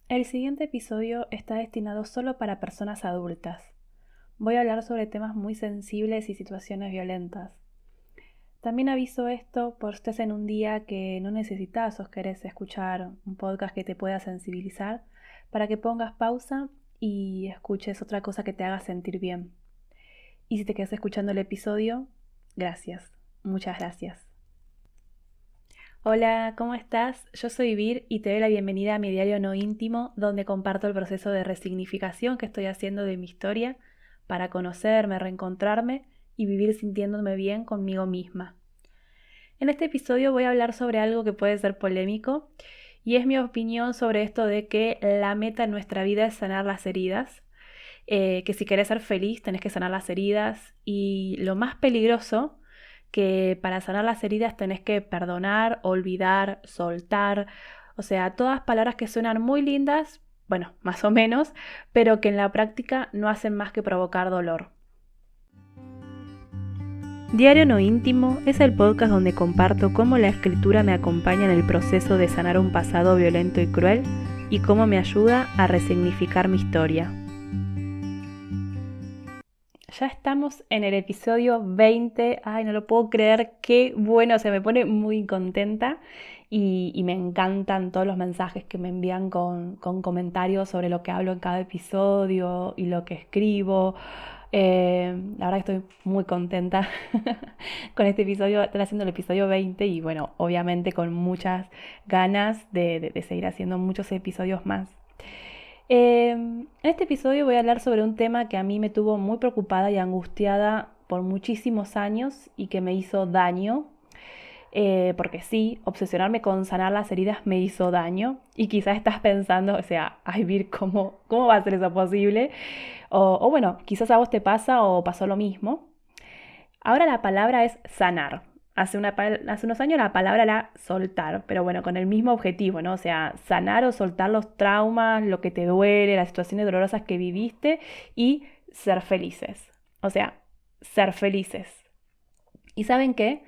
El siguiente episodio está destinado solo para personas adultas. Voy a hablar sobre temas muy sensibles y situaciones violentas. También aviso esto por si estás en un día que no necesitas o querés escuchar un podcast que te pueda sensibilizar, para que pongas pausa y escuches otra cosa que te haga sentir bien. Y si te quedas escuchando el episodio, gracias, muchas gracias. Hola, ¿cómo estás? Yo soy Vir y te doy la bienvenida a mi diario no íntimo, donde comparto el proceso de resignificación que estoy haciendo de mi historia para conocerme, reencontrarme y vivir sintiéndome bien conmigo misma. En este episodio voy a hablar sobre algo que puede ser polémico y es mi opinión sobre esto de que la meta en nuestra vida es sanar las heridas, que si querés ser feliz tenés que sanar las heridas y lo más peligroso que para sanar las heridas tenés que perdonar, olvidar, soltar, o sea, todas palabras que suenan muy lindas, bueno, más o menos, pero que en la práctica no hacen más que provocar dolor. Diario No Íntimo es el podcast donde comparto cómo la escritura me acompaña en el proceso de sanar un pasado violento y cruel y cómo me ayuda a resignificar mi historia. Ya estamos en el episodio 20. Ay, no lo puedo creer, qué bueno, o sea, me pone muy contenta y me encantan todos los mensajes que me envían con comentarios sobre lo que hablo en cada episodio y lo que escribo. La verdad que estoy muy contenta con este episodio, estar haciendo el episodio 20 y bueno, obviamente con muchas ganas de seguir haciendo muchos episodios más. En este episodio voy a hablar sobre un tema que a mí me tuvo muy preocupada y angustiada por muchísimos años y que me hizo daño, porque sí, obsesionarme con sanar las heridas me hizo daño y quizás estás pensando, o sea, ay Vir, ¿cómo va a ser eso posible? O bueno, quizás a vos te pasa o pasó lo mismo. Ahora la palabra es sanar. Hace unos años la palabra era soltar, pero bueno, con el mismo objetivo, ¿no? O sea, sanar o soltar los traumas, lo que te duele, las situaciones dolorosas que viviste y ser felices. O sea, ser felices. ¿Y saben qué?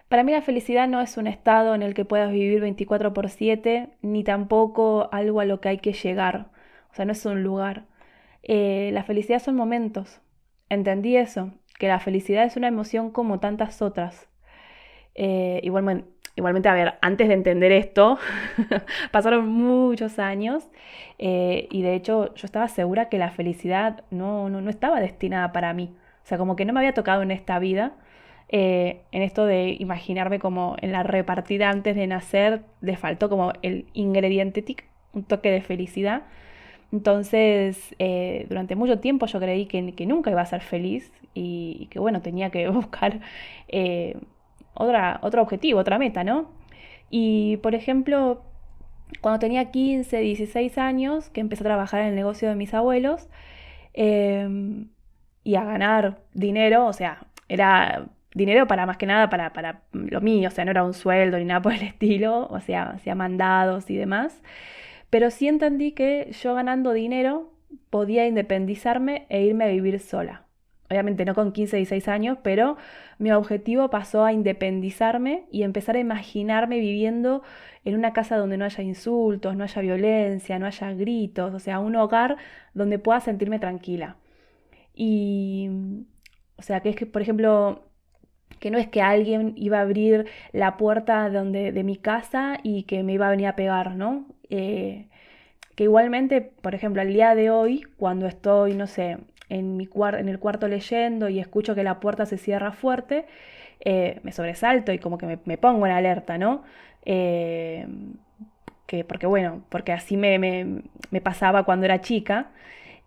Para mí la felicidad no es un estado en el que puedas vivir 24/7, ni tampoco algo a lo que hay que llegar. O sea, no es un lugar. La felicidad son momentos. Entendí eso, que la felicidad es una emoción como tantas otras. Igualmente, a ver, antes de entender esto, pasaron muchos años y de hecho yo estaba segura que la felicidad no estaba destinada para mí. O sea, como que no me había tocado en esta vida, en esto de imaginarme como en la repartida antes de nacer, le faltó como el ingrediente tic, un toque de felicidad. Entonces, durante mucho tiempo yo creí que nunca iba a ser feliz y que bueno, tenía que buscar eh, otro objetivo, otra meta, ¿no? Y por ejemplo, cuando tenía 15, 16 años, que empecé a trabajar en el negocio de mis abuelos y a ganar dinero, o sea, era dinero para más que nada para lo mío, o sea, no era un sueldo ni nada por el estilo, o sea, hacía mandados y demás. Pero sí entendí que yo ganando dinero podía independizarme e irme a vivir sola. Obviamente no con 15, 16 años, pero mi objetivo pasó a independizarme y empezar a imaginarme viviendo en una casa donde no haya insultos, no haya violencia, no haya gritos, o sea, un hogar donde pueda sentirme tranquila. Y, o sea, que es que, por ejemplo, que no es que alguien iba a abrir la puerta de mi casa y que me iba a venir a pegar, ¿no? Que igualmente, por ejemplo, al día de hoy, cuando estoy, no sé, en el cuarto leyendo y escucho que la puerta se cierra fuerte, me sobresalto y como que me pongo en alerta, ¿no? Eh, porque bueno, porque así me pasaba cuando era chica.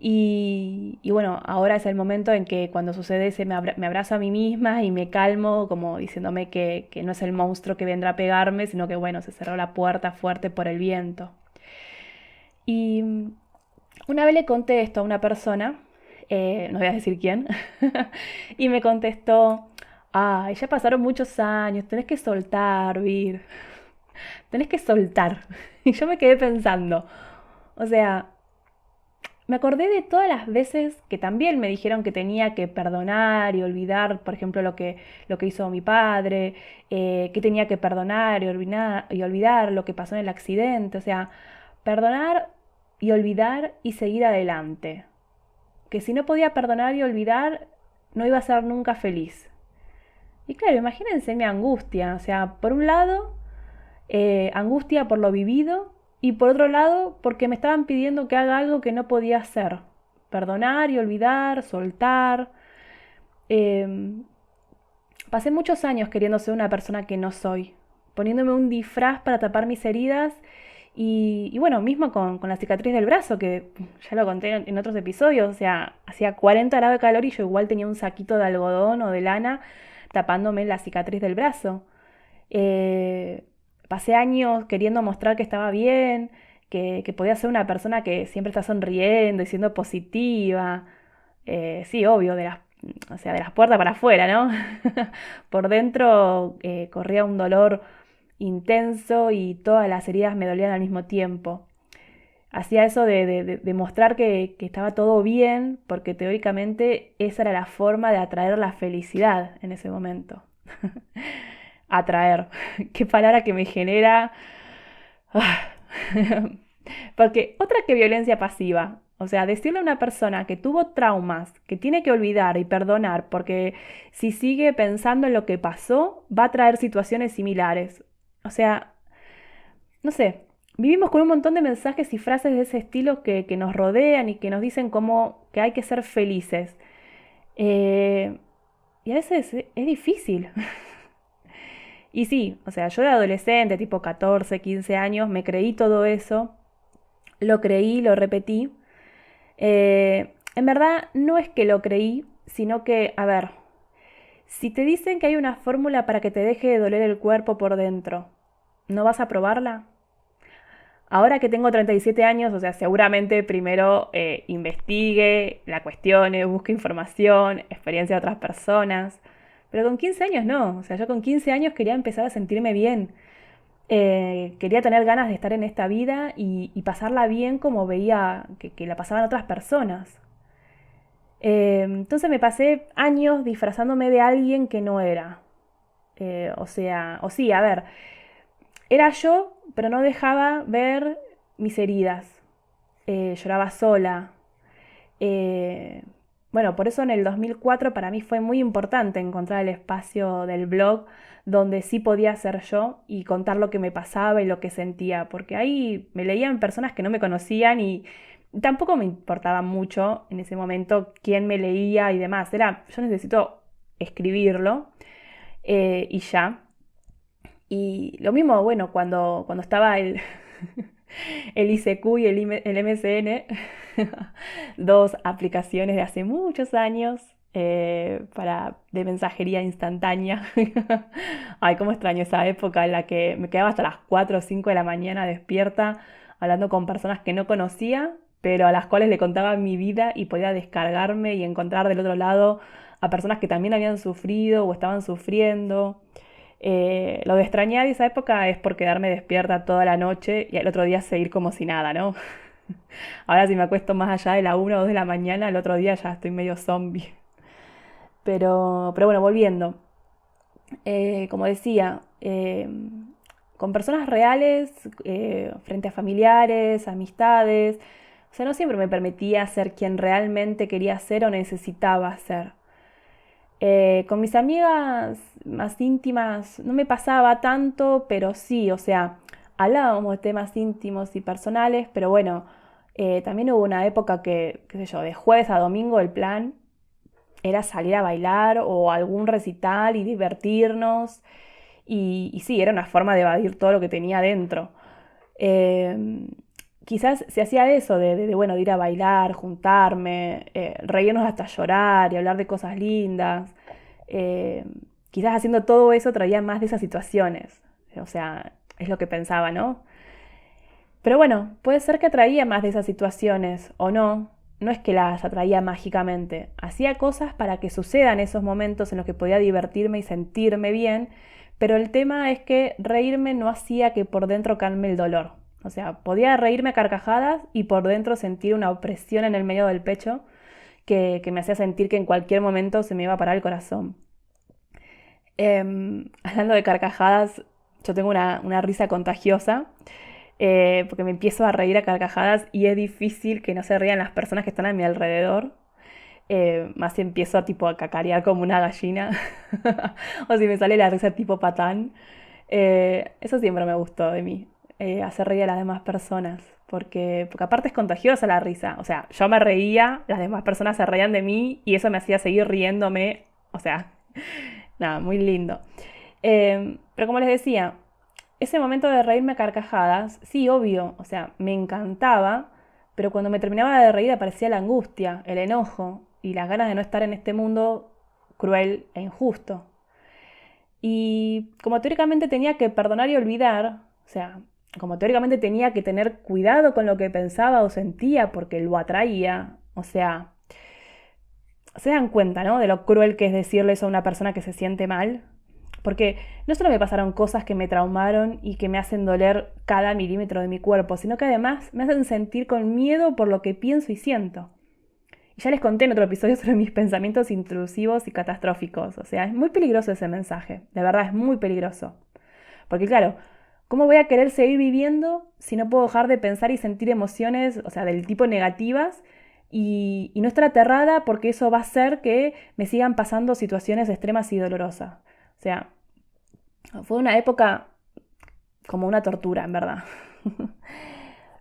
Y bueno, ahora es el momento en que cuando sucede ese me abrazo a mí misma y me calmo, como diciéndome que no es el monstruo que vendrá a pegarme, sino que bueno, se cerró la puerta fuerte por el viento. Y una vez le conté esto a una persona, no voy a decir quién, y me contestó, ay, ya pasaron muchos años, tenés que soltar, Vir, tenés que soltar. Y yo me quedé pensando, o sea, me acordé de todas las veces que también me dijeron que tenía que perdonar y olvidar, por ejemplo, lo que hizo mi padre, que tenía que perdonar y olvidar lo que pasó en el accidente. O sea, perdonar y olvidar y seguir adelante. Que si no podía perdonar y olvidar, no iba a ser nunca feliz. Y claro, imagínense mi angustia. O sea, por un lado, angustia por lo vivido y por otro lado, porque me estaban pidiendo que haga algo que no podía hacer. Perdonar y olvidar, soltar. Eh, Pasé muchos años queriendo ser una persona que no soy, poniéndome un disfraz para tapar mis heridas y bueno, mismo con la cicatriz del brazo, que ya lo conté en otros episodios, o sea, hacía 40 grados de calor y yo igual tenía un saquito de algodón o de lana tapándome la cicatriz del brazo. Eh, Pasé años queriendo mostrar que estaba bien, que podía ser una persona que siempre está sonriendo y siendo positiva. Sí, obvio, o sea, de las puertas para afuera, ¿no? Por dentro corría un dolor intenso y todas las heridas me dolían al mismo tiempo. Hacía eso de mostrar que estaba todo bien, porque teóricamente esa era la forma de atraer la felicidad en ese momento. Atraer, qué palabra que me genera. Porque otra que violencia pasiva, o sea, decirle a una persona que tuvo traumas, que tiene que olvidar y perdonar, porque si sigue pensando en lo que pasó, va a traer situaciones similares. O sea, no sé, vivimos con un montón de mensajes y frases de ese estilo que nos rodean y que nos dicen como que hay que ser felices. Eh, y a veces es difícil. Y sí, o sea, yo de adolescente, tipo 14, 15 años, me creí todo eso, lo creí, lo repetí. En verdad no es que lo creí, sino que, a ver, si te dicen que hay una fórmula para que te deje de doler el cuerpo por dentro, ¿no vas a probarla? Ahora que tengo 37 años, o sea, seguramente primero investigue, la cuestione, busque información, experiencia de otras personas. Pero con 15 años no, o sea, yo con 15 años quería empezar a sentirme bien. Quería tener ganas de estar en esta vida y pasarla bien como veía que la pasaban otras personas. Entonces me pasé años disfrazándome de alguien que no era. O sea, o sí, a ver, era yo, pero no dejaba ver mis heridas. Lloraba sola. Eh, bueno, por eso en el 2004 para mí fue muy importante encontrar el espacio del blog donde sí podía ser yo y contar lo que me pasaba y lo que sentía, porque ahí me leían personas que no me conocían y tampoco me importaba mucho en ese momento quién me leía y demás. Era, yo necesito escribirlo y ya. Y lo mismo, bueno, cuando estaba el ICQ y el MSN, dos aplicaciones de hace muchos años de mensajería instantánea. Ay, cómo extraño esa época en la que me quedaba hasta las 4 o 5 de la mañana despierta hablando con personas que no conocía, pero a las cuales le contaba mi vida y podía descargarme y encontrar del otro lado a personas que también habían sufrido o estaban sufriendo. Lo de extrañar esa época es por quedarme despierta toda la noche y al otro día seguir como si nada, ¿no? Ahora si me acuesto más allá de la 1 o 2 de la mañana, el otro día ya estoy medio zombie. Pero bueno, volviendo. Como decía, con personas reales, frente a familiares, amistades, o sea, no siempre me permitía ser quien realmente quería ser o necesitaba ser. Con mis amigas más íntimas no me pasaba tanto, pero sí, o sea, hablábamos de temas íntimos y personales, pero bueno, también hubo una época que, qué sé yo, de jueves a domingo el plan era salir a bailar o algún recital y divertirnos. Y sí, era una forma de evadir todo lo que tenía dentro. Eh, Quizás se hacía eso bueno, de ir a bailar, juntarme, reírnos hasta llorar y hablar de cosas lindas. Eh, Quizás haciendo todo eso traía más de esas situaciones. O sea, es lo que pensaba, ¿no? Pero bueno, puede ser que atraía más de esas situaciones o no. No es que las atraía mágicamente. Hacía cosas para que sucedan esos momentos en los que podía divertirme y sentirme bien, pero el tema es que reírme no hacía que por dentro calme el dolor. O sea, podía reírme a carcajadas y por dentro sentir una opresión en el medio del pecho que me hacía sentir que en cualquier momento se me iba a parar el corazón. Hablando de carcajadas, yo tengo una risa contagiosa. porque me empiezo a reír a carcajadas y es difícil que no se rían las personas que están a mi alrededor. Más si empiezo a cacarear como una gallina o si me sale la risa tipo patán. Eso siempre me gustó de mí, hacer reír a las demás personas, porque aparte es contagiosa la risa. O sea, yo me reía, las demás personas se reían de mí y eso me hacía seguir riéndome. O sea, nada, muy lindo. Pero como les decía, ese momento de reírme a carcajadas, sí, obvio, o sea, me encantaba, pero cuando me terminaba de reír aparecía la angustia, el enojo y las ganas de no estar en este mundo cruel e injusto. Y como teóricamente tenía que perdonar y olvidar, o sea, como teóricamente tenía que tener cuidado con lo que pensaba o sentía porque lo atraía, o sea, se dan cuenta, ¿no? De lo cruel que es decirle eso a una persona que se siente mal. Porque no solo me pasaron cosas que me traumaron y que me hacen doler cada milímetro de mi cuerpo, sino que además me hacen sentir con miedo por lo que pienso y siento. Y ya les conté en otro episodio sobre mis pensamientos intrusivos y catastróficos. O sea, es muy peligroso ese mensaje. De verdad, es muy peligroso. Porque claro, ¿cómo voy a querer seguir viviendo si no puedo dejar de pensar y sentir emociones, o sea, del tipo negativas y no estar aterrada porque eso va a hacer que me sigan pasando situaciones extremas y dolorosas? O sea, fue una época como una tortura, en verdad.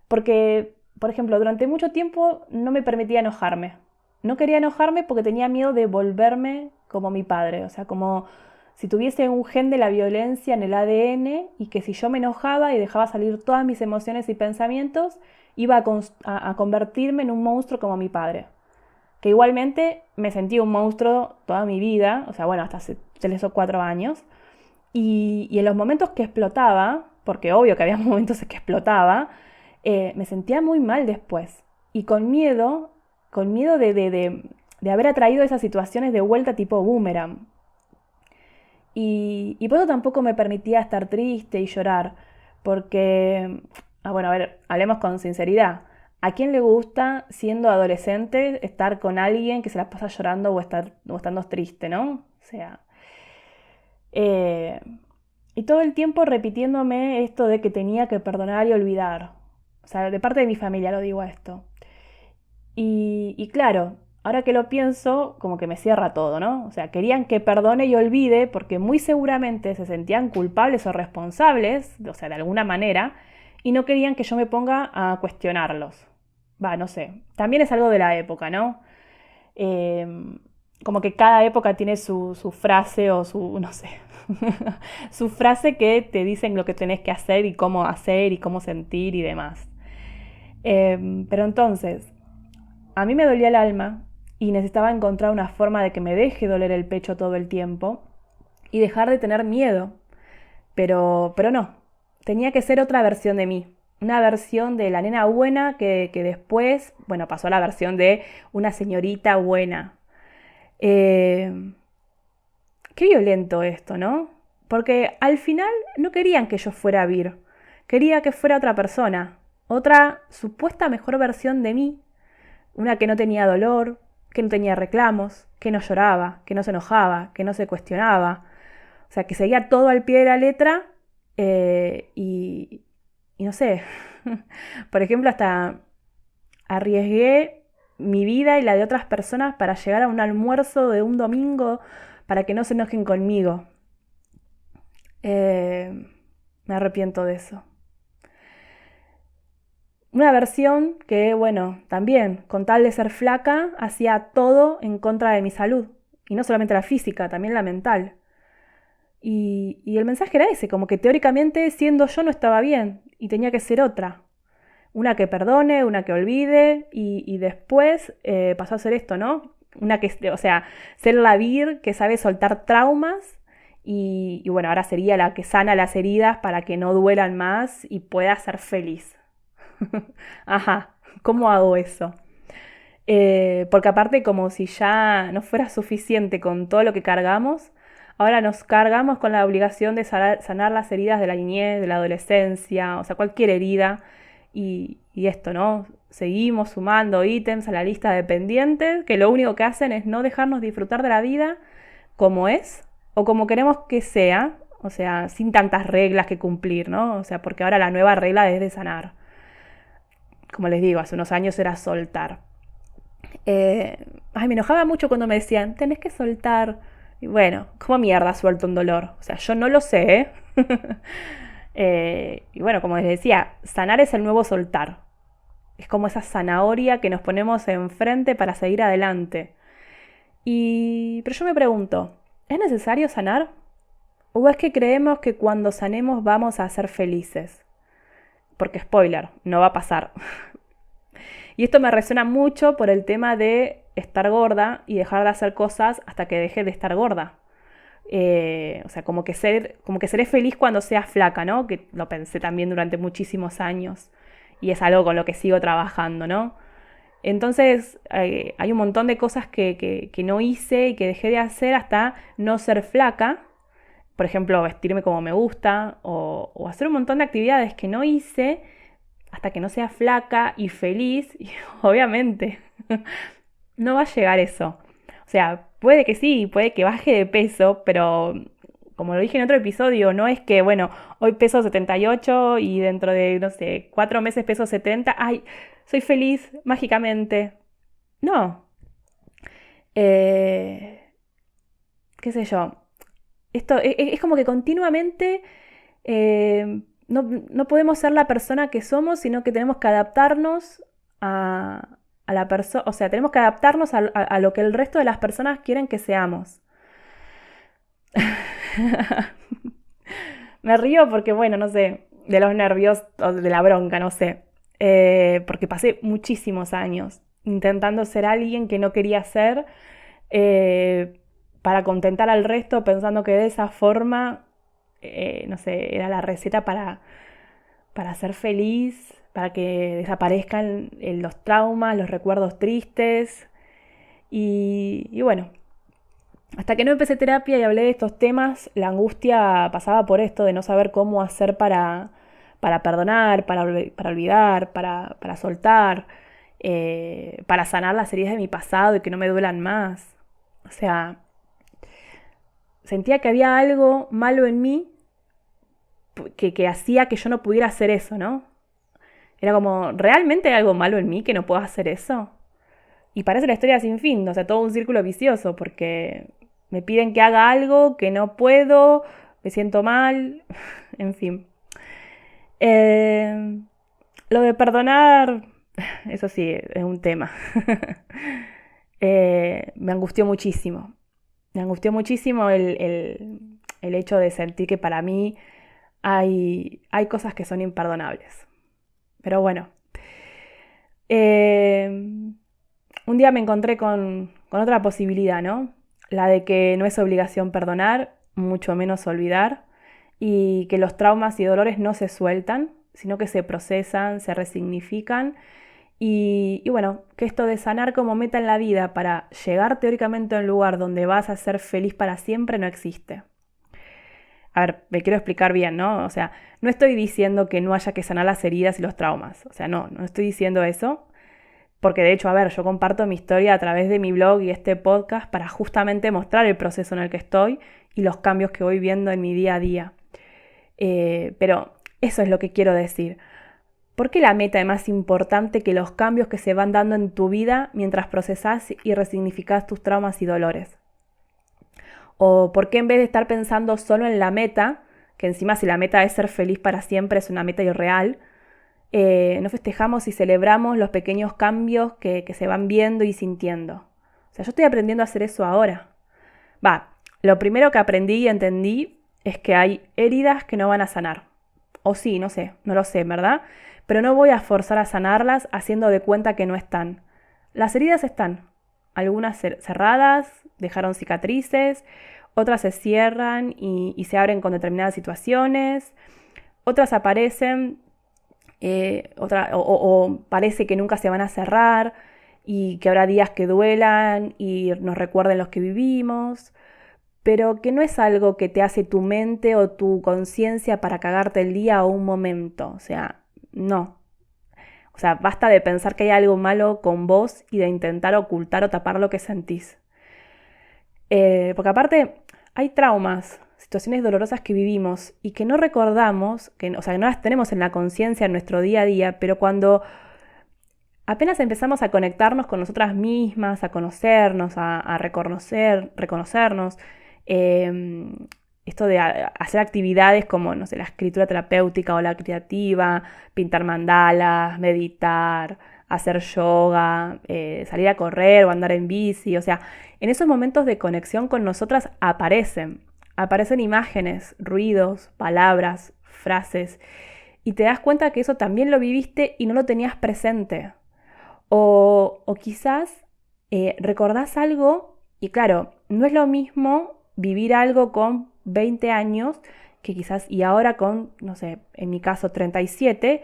Porque, por ejemplo, durante mucho tiempo no me permitía enojarme. No quería enojarme porque tenía miedo de volverme como mi padre. O sea, como si tuviese un gen de la violencia en el ADN y que si yo me enojaba y dejaba salir todas mis emociones y pensamientos, iba a convertirme en un monstruo como mi padre. Que igualmente me sentí un monstruo toda mi vida, o sea, bueno, hasta hace 3 o 4 años. Y en los momentos que explotaba, porque obvio que había momentos en que explotaba, me sentía muy mal después. Y con miedo de haber atraído esas situaciones de vuelta tipo boomerang. Y por eso tampoco me permitía estar triste y llorar, porque, bueno, a ver, hablemos con sinceridad. ¿A quién le gusta, siendo adolescente, estar con alguien que se la pasa llorando o estando triste, ¿no? O sea, eh, y todo el tiempo repitiéndome esto de que tenía que perdonar y olvidar. O sea, de parte de mi familia lo digo esto. Y claro, ahora que lo pienso, como que me cierra todo, ¿no? O sea, querían que perdone y olvide porque muy seguramente se sentían culpables o responsables, o sea, de alguna manera, y no querían que yo me ponga a cuestionarlos. Va, no sé. También es algo de la época, ¿no? Eh, Como que cada época tiene su frase o su, no sé, su frase que te dicen lo que tenés que hacer y cómo sentir y demás. Pero entonces, a mí me dolía el alma y necesitaba encontrar una forma de que me deje doler el pecho todo el tiempo y dejar de tener miedo. Pero no, tenía que ser otra versión de mí. Una versión de la nena buena que después, bueno, pasó a la versión de una señorita buena. Eh, Qué violento esto, ¿no? Porque al final no querían que yo fuera Vir. Quería que fuera otra persona. Otra supuesta mejor versión de mí. Una que no tenía dolor, que no tenía reclamos, que no lloraba, que no se enojaba, que no se cuestionaba. O sea, que seguía todo al pie de la letra y no sé. Por ejemplo, hasta arriesgué mi vida y la de otras personas para llegar a un almuerzo de un domingo para que no se enojen conmigo. Me arrepiento de eso. Una versión que, bueno, también, con tal de ser flaca, hacía todo en contra de mi salud. Y no solamente la física, también la mental. Y el mensaje era ese, como que teóricamente siendo yo no estaba bien y tenía que ser otra. Una que perdone, una que olvide y después pasó a ser esto, ¿no? Una que, o sea, ser la Vir que sabe soltar traumas y bueno, ahora sería la que sana las heridas para que no duelan más y pueda ser feliz. Ajá, ¿cómo hago eso? Porque aparte como si ya no fuera suficiente con todo lo que cargamos, ahora nos cargamos con la obligación de sanar las heridas de la niñez, de la adolescencia, o sea, cualquier herida. Y esto, ¿no? Seguimos sumando ítems a la lista de pendientes que lo único que hacen es no dejarnos disfrutar de la vida como es o como queremos que sea O sea, sin tantas reglas que cumplir, ¿no? O sea, porque ahora la nueva regla es de sanar. Como les digo, hace unos años era soltar. Me enojaba mucho cuando me decían, tenés que soltar. Y bueno, ¿cómo mierda suelto un dolor? O sea, yo no lo sé, ¿eh? Y bueno, como les decía, sanar es el nuevo soltar. Es como esa zanahoria que nos ponemos enfrente para seguir adelante. Pero yo me pregunto, ¿es necesario sanar? ¿O es que creemos que cuando sanemos vamos a ser felices? Porque spoiler, no va a pasar. Y esto me resuena mucho por el tema de estar gorda y dejar de hacer cosas hasta que deje de estar gorda. O sea, como que seré feliz cuando sea flaca, ¿no? Que lo pensé también durante muchísimos años. Y es algo con lo que sigo trabajando, ¿no? Entonces, hay un montón de cosas que no hice y que dejé de hacer hasta no ser flaca. Por ejemplo, vestirme como me gusta o hacer un montón de actividades que no hice hasta que no sea flaca y feliz. Y obviamente, no va a llegar eso. O sea, puede que sí, puede que baje de peso, pero como lo dije en otro episodio, no es que, bueno, hoy peso 78 y dentro de, no sé, 4 meses peso 70, ay, soy feliz mágicamente. No. Eh, ¿Qué sé yo? Esto es como que continuamente no podemos ser la persona que somos, sino que tenemos que adaptarnos a la persona, o sea, tenemos que adaptarnos a lo que el resto de las personas quieren que seamos. Me río porque, bueno, no sé, de los nervios o de la bronca, no sé. Porque pasé muchísimos años intentando ser alguien que no quería ser eh, para contentar al resto, pensando que de esa forma, no sé, era la receta para ser feliz, para que desaparezcan los traumas, los recuerdos tristes. Y bueno, hasta que no empecé terapia y hablé de estos temas, la angustia pasaba por esto de no saber cómo hacer para perdonar, para olvidar, para soltar, para sanar las heridas de mi pasado y que no me duelan más. O sea, sentía que había algo malo en mí que hacía que yo no pudiera hacer eso, ¿no? Era como, ¿realmente hay algo malo en mí que no puedo hacer eso? Y parece la historia sin fin, o sea, todo un círculo vicioso, porque me piden que haga algo que no puedo, me siento mal, en fin. Eh, lo de perdonar, eso sí, es un tema. Me angustió muchísimo. Me angustió muchísimo el hecho de sentir que para mí hay cosas que son imperdonables. Pero bueno, eh, un día me encontré con otra posibilidad, ¿no? La de que no es obligación perdonar, mucho menos olvidar, y que los traumas y dolores no se sueltan, sino que se procesan, se resignifican, y bueno, que esto de sanar como meta en la vida para llegar teóricamente a un lugar donde vas a ser feliz para siempre no existe. A ver, me quiero explicar bien, ¿no? O sea, no estoy diciendo que no haya que sanar las heridas y los traumas. O sea, no estoy diciendo eso. Porque de hecho, a ver, yo comparto mi historia a través de mi blog y este podcast para justamente mostrar el proceso en el que estoy y los cambios que voy viendo en mi día a día. Pero eso es lo que quiero decir. ¿Por qué la meta es más importante que los cambios que se van dando en tu vida mientras procesás y resignificás tus traumas y dolores? ¿O por qué en vez de estar pensando solo en la meta, que encima si la meta es ser feliz para siempre es una meta irreal, no festejamos y celebramos los pequeños cambios que se van viendo y sintiendo? O sea, yo estoy aprendiendo a hacer eso ahora. Lo primero que aprendí y entendí es que hay heridas que no van a sanar. O sí, no sé, no lo sé, ¿verdad? Pero no voy a forzar a sanarlas haciendo de cuenta que no están. Las heridas están. Algunas cerradas, dejaron cicatrices, otras se cierran y se abren con determinadas situaciones, otras aparecen o parece que nunca se van a cerrar y que habrá días que duelan y nos recuerden los que vivimos, pero que no es algo que te hace tu mente o tu conciencia para cagarte el día o un momento. O sea, no. O sea, basta de pensar que hay algo malo con vos y de intentar ocultar o tapar lo que sentís. Porque aparte hay traumas, situaciones dolorosas que vivimos y que no recordamos, o sea, que no las tenemos en la conciencia en nuestro día a día, pero cuando apenas empezamos a conectarnos con nosotras mismas, a conocernos, a reconocernos, eh, esto de hacer actividades como, no sé, la escritura terapéutica o la creativa, pintar mandalas, meditar, hacer yoga, salir a correr o andar en bici, o sea, en esos momentos de conexión con nosotras aparecen imágenes, ruidos, palabras, frases, y te das cuenta que eso también lo viviste y no lo tenías presente. O quizás recordás algo y claro, no es lo mismo vivir algo con 20 años que quizás y ahora con, no sé, en mi caso 37,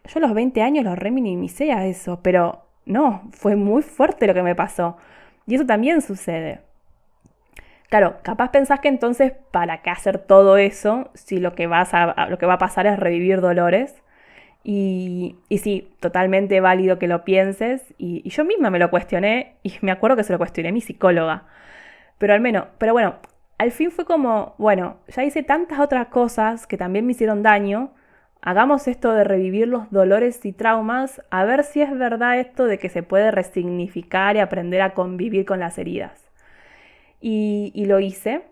yo a los 20 años los reminimicé a eso, pero no, fue muy fuerte lo que me pasó. Y eso también sucede. Claro, capaz pensás que entonces, ¿para qué hacer todo eso si lo que lo que va a pasar es revivir dolores? Y sí, totalmente válido que lo pienses. Y yo misma me lo cuestioné y me acuerdo que se lo cuestioné a mi psicóloga. Pero bueno, al fin fue como, bueno, ya hice tantas otras cosas que también me hicieron daño. Hagamos esto de revivir los dolores y traumas, a ver si es verdad esto de que se puede resignificar y aprender a convivir con las heridas. Y lo hice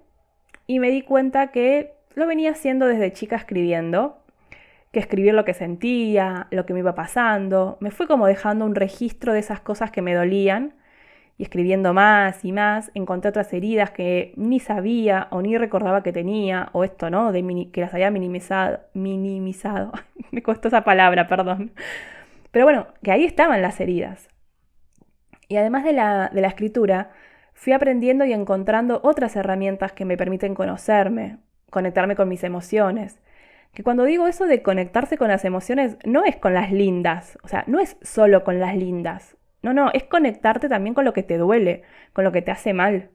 y me di cuenta que lo venía haciendo desde chica escribiendo, que escribir lo que sentía, lo que me iba pasando. Me fui como dejando un registro de esas cosas que me dolían y escribiendo más y más encontré otras heridas que ni sabía o ni recordaba que tenía, o esto, ¿no? Que las había minimizado. Me costó esa palabra, perdón. Pero bueno, que ahí estaban las heridas. Y además de la escritura, fui aprendiendo y encontrando otras herramientas que me permiten conocerme, conectarme con mis emociones. Que cuando digo eso de conectarse con las emociones, no es con las lindas, o sea, no es solo con las lindas. No, es conectarte también con lo que te duele, con lo que te hace mal.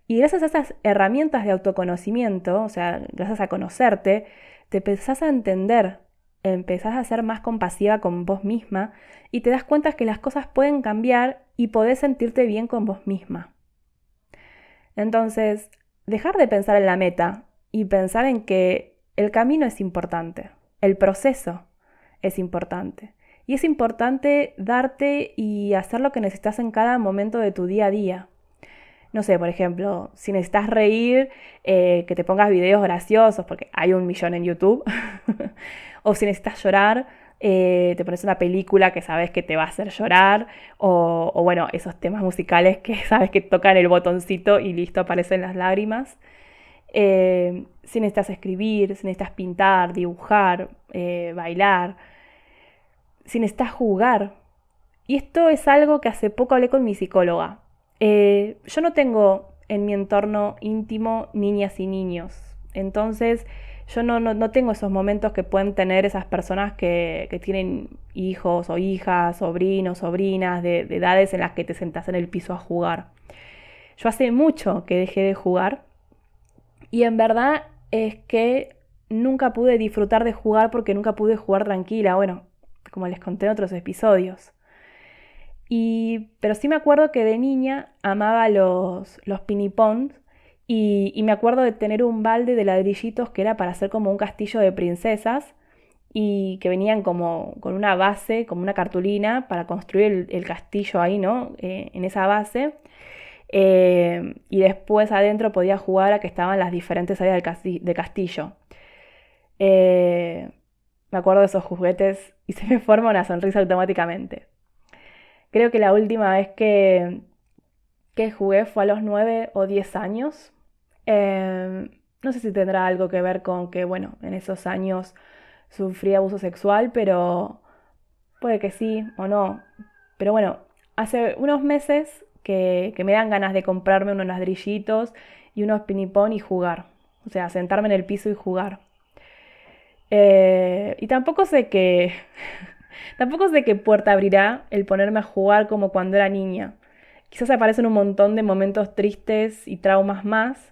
Y gracias a esas herramientas de autoconocimiento, o sea, gracias a conocerte, te empezás a entender, empezás a ser más compasiva con vos misma y te das cuenta que las cosas pueden cambiar y podés sentirte bien con vos misma. Entonces, dejar de pensar en la meta y pensar en que el camino es importante, el proceso es importante. Y es importante darte y hacer lo que necesitas en cada momento de tu día a día. No sé, por ejemplo, si necesitas reír, que te pongas videos graciosos, porque hay 1.000.000 en YouTube. O si necesitas llorar, te pones una película que sabes que te va a hacer llorar. O bueno, esos temas musicales que sabes que tocan el botoncito y listo, aparecen las lágrimas. Si necesitas escribir, si necesitas pintar, dibujar, bailar, si necesitas jugar. Y esto es algo que hace poco hablé con mi psicóloga. Yo no tengo en mi entorno íntimo niñas y niños. Entonces yo no tengo esos momentos que pueden tener esas personas que tienen hijos o hijas, sobrinos, sobrinas, de edades en las que te sentás en el piso a jugar. Yo hace mucho que dejé de jugar y en verdad es que nunca pude disfrutar de jugar porque nunca pude jugar tranquila. Bueno, como les conté en otros episodios. Pero sí me acuerdo que de niña amaba los pinipons y me acuerdo de tener un balde de ladrillitos que era para hacer como un castillo de princesas y que venían como con una base, como una cartulina para construir el castillo ahí, ¿no? En esa base. Y después adentro podía jugar a que estaban las diferentes áreas del castillo. Me acuerdo de esos juguetes y se me forma una sonrisa automáticamente. Creo que la última vez que jugué fue a los 9 o 10 años. No sé si tendrá algo que ver con que, bueno, en esos años sufrí abuso sexual, pero puede que sí o no. Pero bueno, hace unos meses que me dan ganas de comprarme unos ladrillitos y unos pinipón y jugar. O sea, sentarme en el piso y jugar. Y tampoco sé qué tampoco sé qué puerta abrirá el ponerme a jugar como cuando era niña. Quizás aparecen un montón de momentos tristes y traumas más.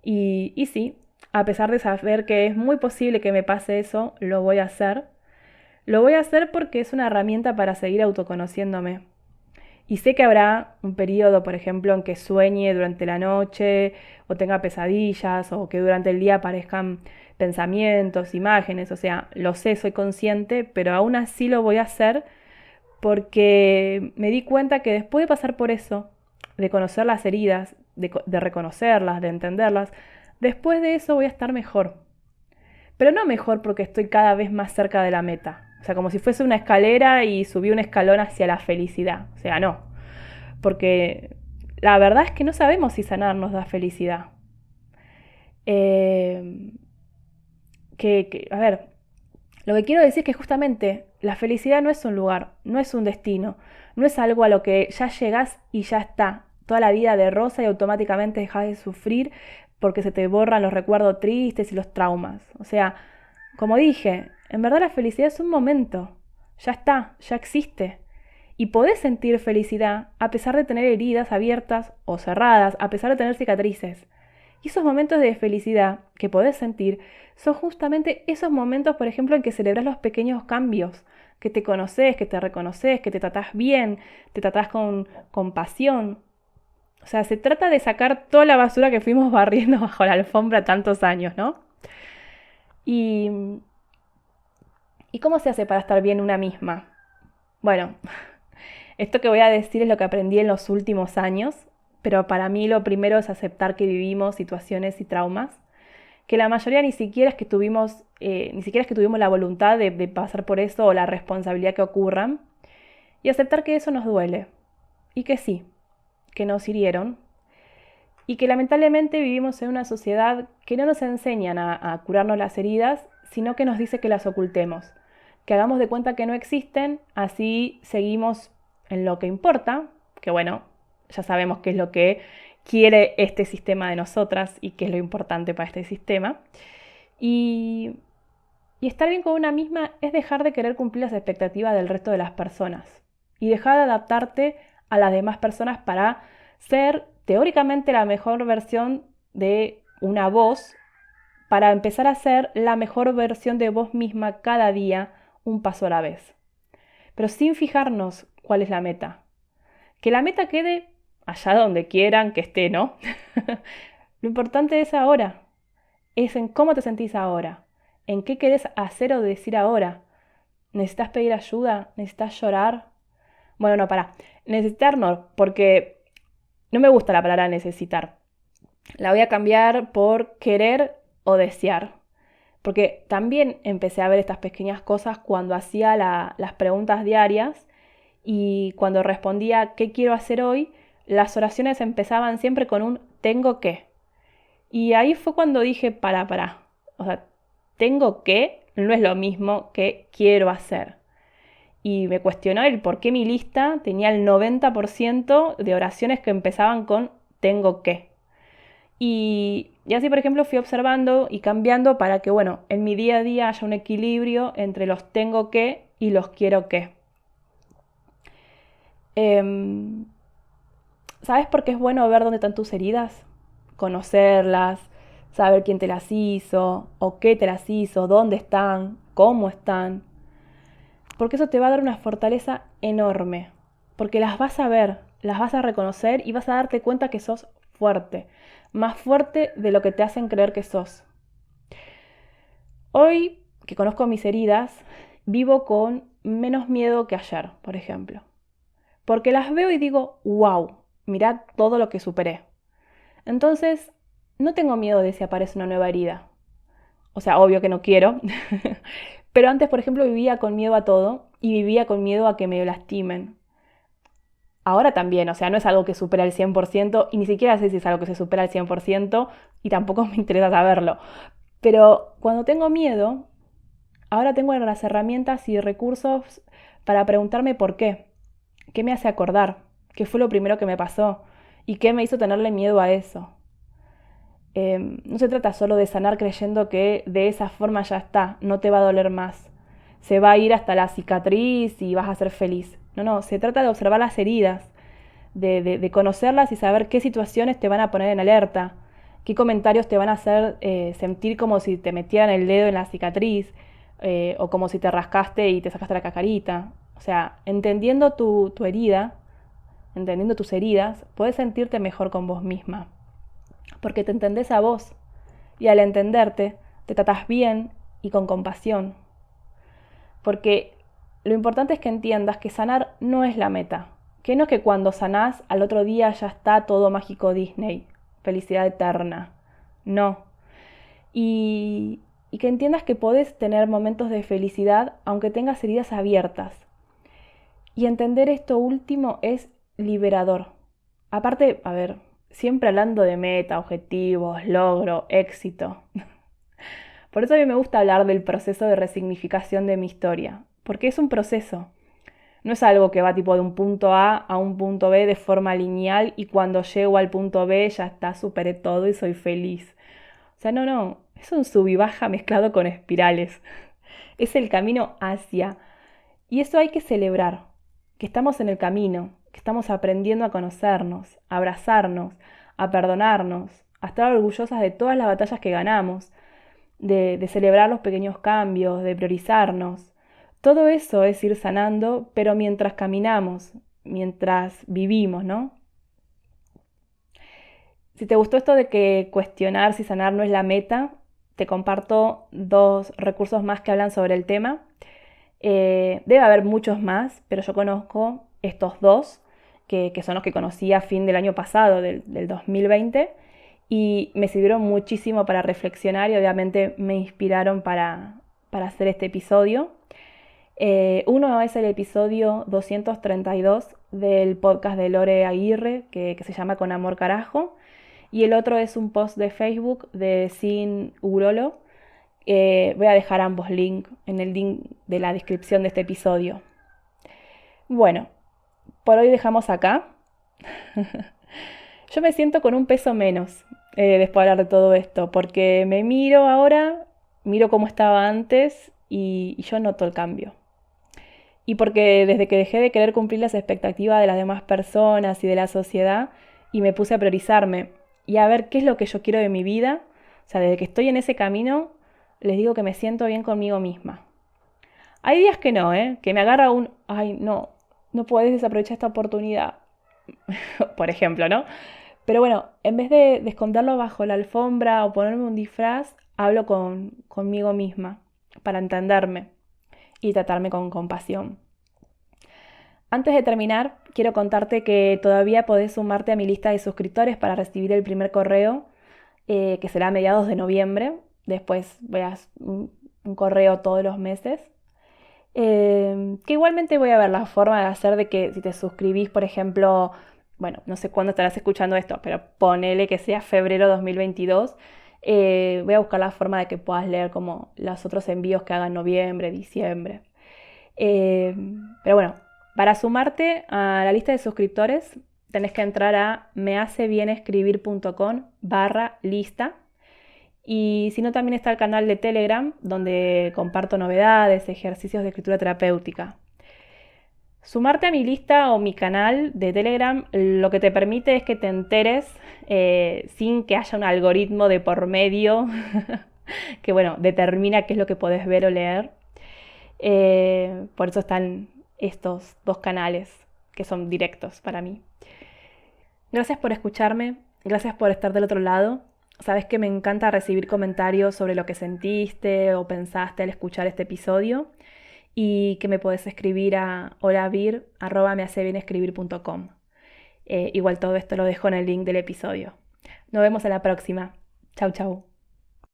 Y sí, a pesar de saber que es muy posible que me pase eso, lo voy a hacer. Lo voy a hacer porque es una herramienta para seguir autoconociéndome. Y sé que habrá un periodo, por ejemplo, en que sueñe durante la noche o tenga pesadillas o que durante el día aparezcan pensamientos, imágenes, o sea, lo sé, soy consciente, pero aún así lo voy a hacer porque me di cuenta que después de pasar por eso, de conocer las heridas, de reconocerlas, de entenderlas, después de eso voy a estar mejor. Pero no mejor porque estoy cada vez más cerca de la meta. O sea, como si fuese una escalera y subí un escalón hacia la felicidad. O sea, no. Porque la verdad es que no sabemos si sanar nos da felicidad. Eh, a ver, lo que quiero decir es que justamente la felicidad no es un lugar, no es un destino, no es algo a lo que ya llegas y ya está. Toda la vida de rosa y automáticamente dejas de sufrir porque se te borran los recuerdos tristes y los traumas. O sea, como dije, en verdad la felicidad es un momento. Ya está, ya existe. Y podés sentir felicidad a pesar de tener heridas abiertas o cerradas, a pesar de tener cicatrices. Y esos momentos de felicidad que podés sentir son justamente esos momentos, por ejemplo, en que celebras los pequeños cambios, que te conoces, que te reconoces, que te tratás bien, te tratás con compasión. O sea, se trata de sacar toda la basura que fuimos barriendo bajo la alfombra tantos años, ¿no? ¿Y, ¿y cómo se hace para estar bien una misma? Bueno, esto que voy a decir es lo que aprendí en los últimos años, pero para mí lo primero es aceptar que vivimos situaciones y traumas, que la mayoría ni siquiera es que tuvimos la voluntad de pasar por eso o la responsabilidad que ocurran, y aceptar que eso nos duele, y que sí, que nos hirieron, y que lamentablemente vivimos en una sociedad que no nos enseñan a curarnos las heridas, sino que nos dice que las ocultemos, que hagamos de cuenta que no existen, así seguimos en lo que importa, que bueno, ya sabemos qué es lo que quiere este sistema de nosotras y qué es lo importante para este sistema. Y, y estar bien con una misma es dejar de querer cumplir las expectativas del resto de las personas y dejar de adaptarte a las demás personas para ser teóricamente la mejor versión de una voz, para empezar a ser la mejor versión de vos misma cada día, un paso a la vez. Pero sin fijarnos cuál es la meta. Que la meta quede allá donde quieran que esté, ¿no? Lo importante es ahora, es en cómo te sentís ahora, en qué querés hacer o decir ahora. ¿Necesitas pedir ayuda? ¿Necesitas llorar? Bueno, no, pará. Necesitar no, porque no me gusta la palabra necesitar. La voy a cambiar por querer o desear. Porque también empecé a ver estas pequeñas cosas cuando hacía las preguntas diarias y cuando respondía ¿qué quiero hacer hoy? Las oraciones empezaban siempre con un tengo que. Y ahí fue cuando dije para. O sea, tengo que no es lo mismo que quiero hacer. Y me cuestionó el por qué mi lista tenía el 90% de oraciones que empezaban con tengo que. Y así, por ejemplo, fui observando y cambiando para que, bueno, en mi día a día haya un equilibrio entre los tengo que y los quiero que. Em, ¿Sabes por qué es bueno ver dónde están tus heridas? Conocerlas, saber quién te las hizo, o qué te las hizo, dónde están, cómo están. Porque eso te va a dar una fortaleza enorme. Porque las vas a ver, las vas a reconocer y vas a darte cuenta que sos fuerte. Más fuerte de lo que te hacen creer que sos. Hoy, que conozco mis heridas, vivo con menos miedo que ayer, por ejemplo. Porque las veo y digo, wow, mirad todo lo que superé. Entonces, no tengo miedo de si aparece una nueva herida. O sea, obvio que no quiero. Pero antes, por ejemplo, vivía con miedo a todo y vivía con miedo a que me lastimen. Ahora también, o sea, no es algo que supera el 100% y ni siquiera sé si es algo que se supera al 100% y tampoco me interesa saberlo. Pero cuando tengo miedo, ahora tengo las herramientas y recursos para preguntarme por qué. ¿Qué me hace acordar? ¿Qué fue lo primero que me pasó? ¿Y qué me hizo tenerle miedo a eso? No se trata solo de sanar creyendo que de esa forma ya está, no te va a doler más. Se va a ir hasta la cicatriz y vas a ser feliz. No, no, se trata de observar las heridas, de conocerlas y saber qué situaciones te van a poner en alerta, qué comentarios te van a hacer sentir como si te metieran el dedo en la cicatriz o como si te rascaste y te sacaste la cacarita. O sea, entendiendo tu herida, entendiendo tus heridas, podés sentirte mejor con vos misma. Porque te entendés a vos. Y al entenderte, te tratás bien y con compasión. Porque lo importante es que entiendas que sanar no es la meta. Que no es que cuando sanás al otro día ya está todo mágico Disney. Felicidad eterna. No. Y que entiendas que podés tener momentos de felicidad aunque tengas heridas abiertas. Y entender esto último es liberador. Aparte, a ver, siempre hablando de meta, objetivos, logro, éxito. Por eso a mí me gusta hablar del proceso de resignificación de mi historia, porque es un proceso. No es algo que va tipo de un punto A un punto B de forma lineal y cuando llego al punto B ya está, superé todo y soy feliz. O sea, no, es un sub y baja mezclado con espirales. Es el camino hacia. Y eso hay que celebrar, que estamos en el camino, que estamos aprendiendo a conocernos, a abrazarnos, a perdonarnos, a estar orgullosas de todas las batallas que ganamos, de celebrar los pequeños cambios, de priorizarnos. Todo eso es ir sanando, pero mientras caminamos, mientras vivimos, ¿no? Si te gustó esto de que cuestionar si sanar no es la meta, te comparto 2 recursos más que hablan sobre el tema. Debe haber muchos más, pero yo conozco estos 2, que son los que conocí a fin del año pasado, del 2020, y me sirvieron muchísimo para reflexionar y obviamente me inspiraron para hacer este episodio. Uno es el episodio 232 del podcast de Lore Aguirre, que se llama Con Amor Carajo, y el otro es un post de Facebook de Sin Urolo. Voy a dejar ambos links en el link de la descripción de este episodio. Bueno, por hoy dejamos acá. Yo me siento con un peso menos después de hablar de todo esto, porque me miro ahora, miro cómo estaba antes y yo noto el cambio. Y porque desde que dejé de querer cumplir las expectativas de las demás personas y de la sociedad y me puse a priorizarme y a ver qué es lo que yo quiero de mi vida, o sea, desde que estoy en ese camino, les digo que me siento bien conmigo misma. Hay días que no, que me agarra ay, no puedes desaprovechar esta oportunidad, por ejemplo, ¿no? Pero bueno, en vez de esconderlo bajo la alfombra o ponerme un disfraz, hablo conmigo misma para entenderme y tratarme con compasión. Antes de terminar, quiero contarte que todavía podés sumarte a mi lista de suscriptores para recibir el primer correo, que será a mediados de noviembre. Después voy a un correo todos los meses. Que igualmente voy a ver la forma de hacer de que si te suscribís, por ejemplo, bueno, no sé cuándo estarás escuchando esto, pero ponele que sea febrero 2022. Voy a buscar la forma de que puedas leer como los otros envíos que haga en noviembre, diciembre. Pero bueno, para sumarte a la lista de suscriptores tenés que entrar a mehacebienescribir.com/lista. Y si no, también está el canal de Telegram, donde comparto novedades, ejercicios de escritura terapéutica. Sumarte a mi lista o mi canal de Telegram lo que te permite es que te enteres sin que haya un algoritmo de por medio que, bueno, determina qué es lo que podés ver o leer. Por eso están estos 2 canales que son directos para mí. Gracias por escucharme, gracias por estar del otro lado. Sabes que me encanta recibir comentarios sobre lo que sentiste o pensaste al escuchar este episodio y que me podés escribir a holavir@mehacebienescribir.com. Igual todo esto lo dejo en el link del episodio. Nos vemos en la próxima. Chau, chau.